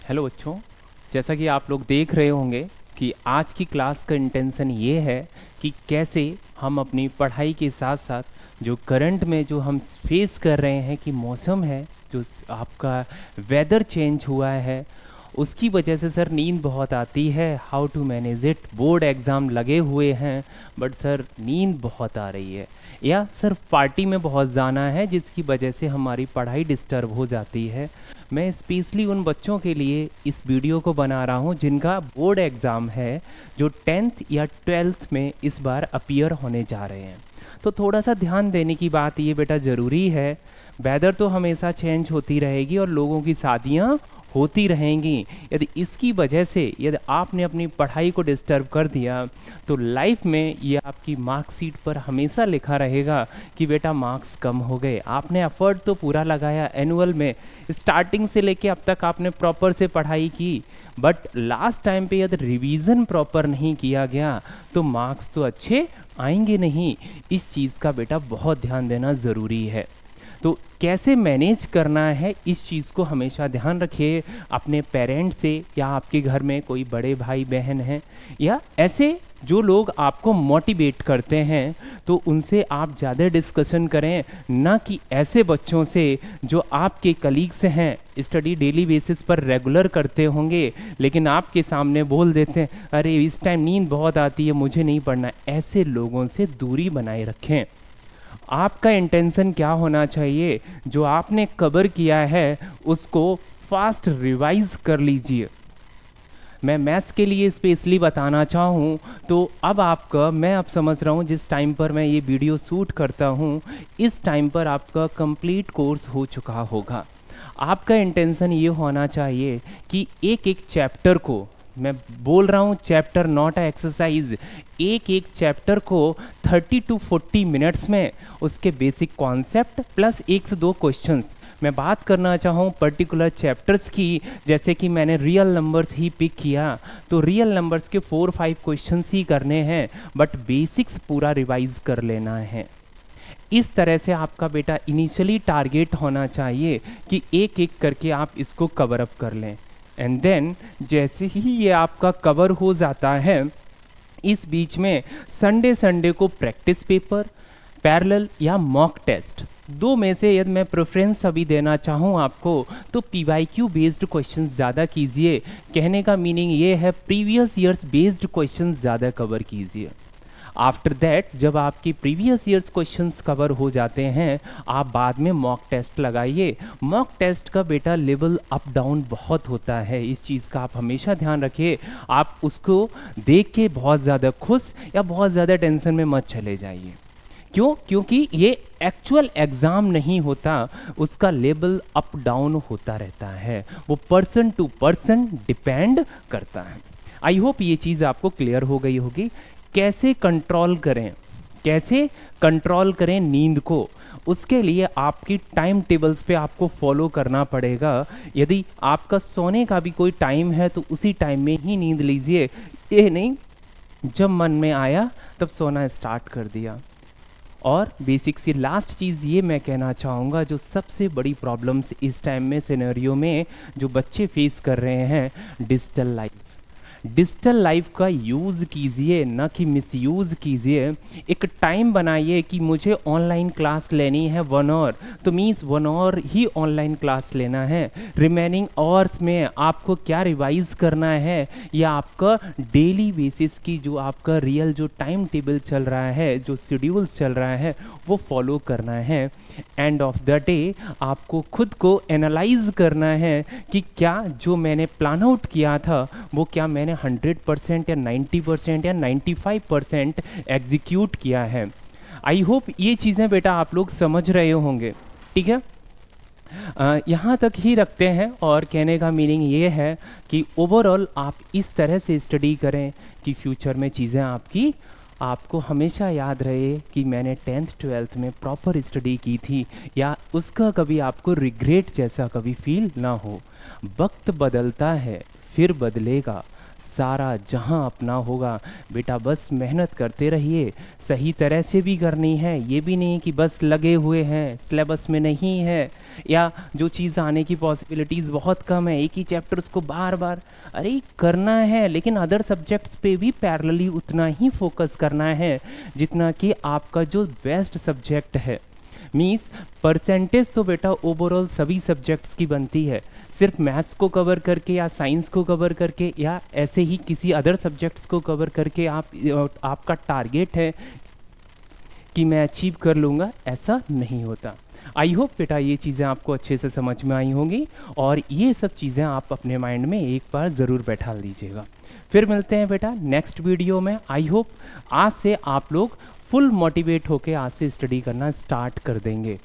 Hello बच्चों। जैसा कि आप लोग देख रहे होंगे कि आज की क्लास का इंटेंशन ये है कि कैसे हम अपनी पढ़ाई के साथ साथ जो करंट में जो हम फेस कर रहे हैं कि मौसम है, जो आपका वेदर चेंज हुआ है, उसकी वजह से सर नींद बहुत आती है। How to manage it. Board exam लगे हुए हैं बट सर नींद बहुत आ रही है, या सिर्फ पार्टी में बहुत जाना है जिसकी वजह से हमारी पढ़ाई डिस्टर्ब हो जाती है। मैं स्पेशली उन बच्चों के लिए इस वीडियो को बना रहा हूँ जिनका बोर्ड एग्ज़ाम है, जो 10th या 12th में इस बार अपीयर होने जा रहे हैं। तो थोड़ा सा ध्यान देने की बात ये बेटा ज़रूरी है। वेदर तो हमेशा चेंज होती रहेगी और लोगों की शादियाँ होती रहेंगी। यदि इसकी वजह से यदि आपने अपनी पढ़ाई को डिस्टर्ब कर दिया तो लाइफ में ये आपकी मार्कशीट पर हमेशा लिखा रहेगा कि बेटा मार्क्स कम हो गए। आपने एफर्ट तो पूरा लगाया एनुअल में, स्टार्टिंग से लेके अब तक आपने प्रॉपर से पढ़ाई की, बट लास्ट टाइम पे यदि रिवीजन प्रॉपर नहीं किया गया तो मार्क्स तो अच्छे आएंगे नहीं। इस चीज़ का बेटा बहुत ध्यान देना ज़रूरी है। तो कैसे मैनेज करना है इस चीज़ को हमेशा ध्यान रखिए। अपने पेरेंट्स से, या आपके घर में कोई बड़े भाई बहन हैं या ऐसे जो लोग आपको मोटिवेट करते हैं, तो उनसे आप ज़्यादा डिस्कशन करें, ना कि ऐसे बच्चों से जो आपके कलीग्स हैं, स्टडी डेली बेसिस पर रेगुलर करते होंगे लेकिन आपके सामने बोल देते हैं अरे इस टाइम नींद बहुत आती है मुझे नहीं पढ़ना। ऐसे लोगों से दूरी बनाए रखें। आपका इंटेंशन क्या होना चाहिए, जो आपने कवर किया है उसको फास्ट रिवाइज कर लीजिए। मैं मैथ्स के लिए स्पेशली बताना चाहूँ तो मैं अब समझ रहा हूँ जिस टाइम पर मैं ये वीडियो शूट करता हूँ, इस टाइम पर आपका कंप्लीट कोर्स हो चुका होगा। आपका इंटेंशन ये होना चाहिए कि एक एक चैप्टर को, मैं बोल रहा हूँ चैप्टर नॉट एक्सरसाइज, एक एक चैप्टर को 30 to 40 मिनट्स में उसके बेसिक कॉन्सेप्ट प्लस 1 से 2 क्वेश्चंस मैं बात करना चाहूँ पर्टिकुलर चैप्टर्स की। जैसे कि मैंने रियल नंबर्स ही पिक किया तो रियल नंबर्स के 4-5 क्वेश्चंस ही करने हैं, बट बेसिक्स पूरा रिवाइज कर लेना है। इस तरह से आपका बेटा इनिशियली टारगेट होना चाहिए कि एक एक करके आप इसको कवर अप कर लें। एंड देन जैसे ही ये आपका कवर हो जाता है, इस बीच में संडे को प्रैक्टिस पेपर, पैरेलल या मॉक टेस्ट, दो में से यदि मैं प्रेफरेंस अभी देना चाहूँ आपको तो पीवाईक्यू बेस्ड क्वेश्चंस ज़्यादा कीजिए। कहने का मीनिंग ये है प्रीवियस ईयर्स बेस्ड क्वेश्चंस ज़्यादा कवर कीजिए। आफ्टर दैट जब आपकी प्रीवियस ईयर्स क्वेश्चंस कवर हो जाते हैं, आप बाद में मॉक टेस्ट लगाइए। मॉक टेस्ट का बेटा लेवल अप डाउन बहुत होता है, इस चीज़ का आप हमेशा ध्यान रखिए। आप उसको देख के बहुत ज़्यादा खुश या बहुत ज़्यादा टेंशन में मत चले जाइए। क्यों? क्योंकि ये एक्चुअल एग्ज़ाम नहीं होता, उसका लेवल अप डाउन होता रहता है, वो पर्सन टू पर्सन डिपेंड करता है। आई होप ये चीज़ आपको क्लियर हो गई होगी। कैसे कंट्रोल करें नींद को, उसके लिए आपकी टाइम टेबल्स पे आपको फॉलो करना पड़ेगा। यदि आपका सोने का भी कोई टाइम है तो उसी टाइम में ही नींद लीजिए, ये नहीं जब मन में आया तब सोना स्टार्ट कर दिया। और बेसिक सी लास्ट चीज़ ये मैं कहना चाहूँगा, जो सबसे बड़ी प्रॉब्लम्स इस टाइम में सिनेरियो में जो बच्चे फेस कर रहे हैं, डिजिटल लाइफ का यूज़ कीजिए, ना कि मिसयूज़ कीजिए। एक टाइम बनाइए कि मुझे ऑनलाइन क्लास लेनी है 1 आवर, तो मीन्स 1 आवर ही ऑनलाइन क्लास लेना है। रिमेनिंग आवर्स में आपको क्या रिवाइज करना है, या आपका डेली बेसिस की जो आपका रियल जो टाइम टेबल चल रहा है, जो शेड्यूल्स चल रहा है, वो फॉलो करना है। एंड ऑफ द डे आपको खुद को एनालाइज करना है कि क्या जो मैंने प्लान आउट किया था वो क्या मैंने 100% या 90% या 95% एग्जीक्यूट किया है। आई होप ये चीज़ें बेटा आप लोग समझ रहे होंगे, ठीक है। यहाँ तक ही रखते हैं, और कहने का मीनिंग ये है कि ओवरऑल आप इस तरह से स्टडी करें कि फ्यूचर में चीज़ें आपको हमेशा याद रहे कि मैंने 10th 12th में प्रॉपर स्टडी की थी, या उसका कभी आपको रिग्रेट जैसा कभी फील ना हो। वक्त बदलता है फिर बदलेगा, सारा जहां अपना होगा। बेटा बस मेहनत करते रहिए, सही तरह से भी करनी है, ये भी नहीं कि बस लगे हुए हैं सिलेबस में नहीं है, या जो चीज़ आने की पॉसिबिलिटीज़ बहुत कम है, एक ही चैप्टर उसको बार बार अरे करना है, लेकिन अदर सब्जेक्ट्स पे भी पैरेलली उतना ही फोकस करना है जितना कि आपका जो बेस्ट सब्जेक्ट है। मीन्स परसेंटेज तो बेटा ओवरऑल सभी सब्जेक्ट्स की बनती है, सिर्फ मैथ्स को कवर करके या साइंस को कवर करके या ऐसे ही किसी अदर सब्जेक्ट्स को कवर करके आपका टारगेट है कि मैं अचीव कर लूँगा, ऐसा नहीं होता। आई होप बेटा ये चीज़ें आपको अच्छे से समझ में आई होंगी और ये सब चीज़ें आप अपने माइंड में एक बार ज़रूर बैठा लीजिएगा। फिर मिलते हैं बेटा नेक्स्ट वीडियो में। आई होप आज से आप लोग फुल मोटिवेट होके आज से स्टडी करना स्टार्ट कर देंगे।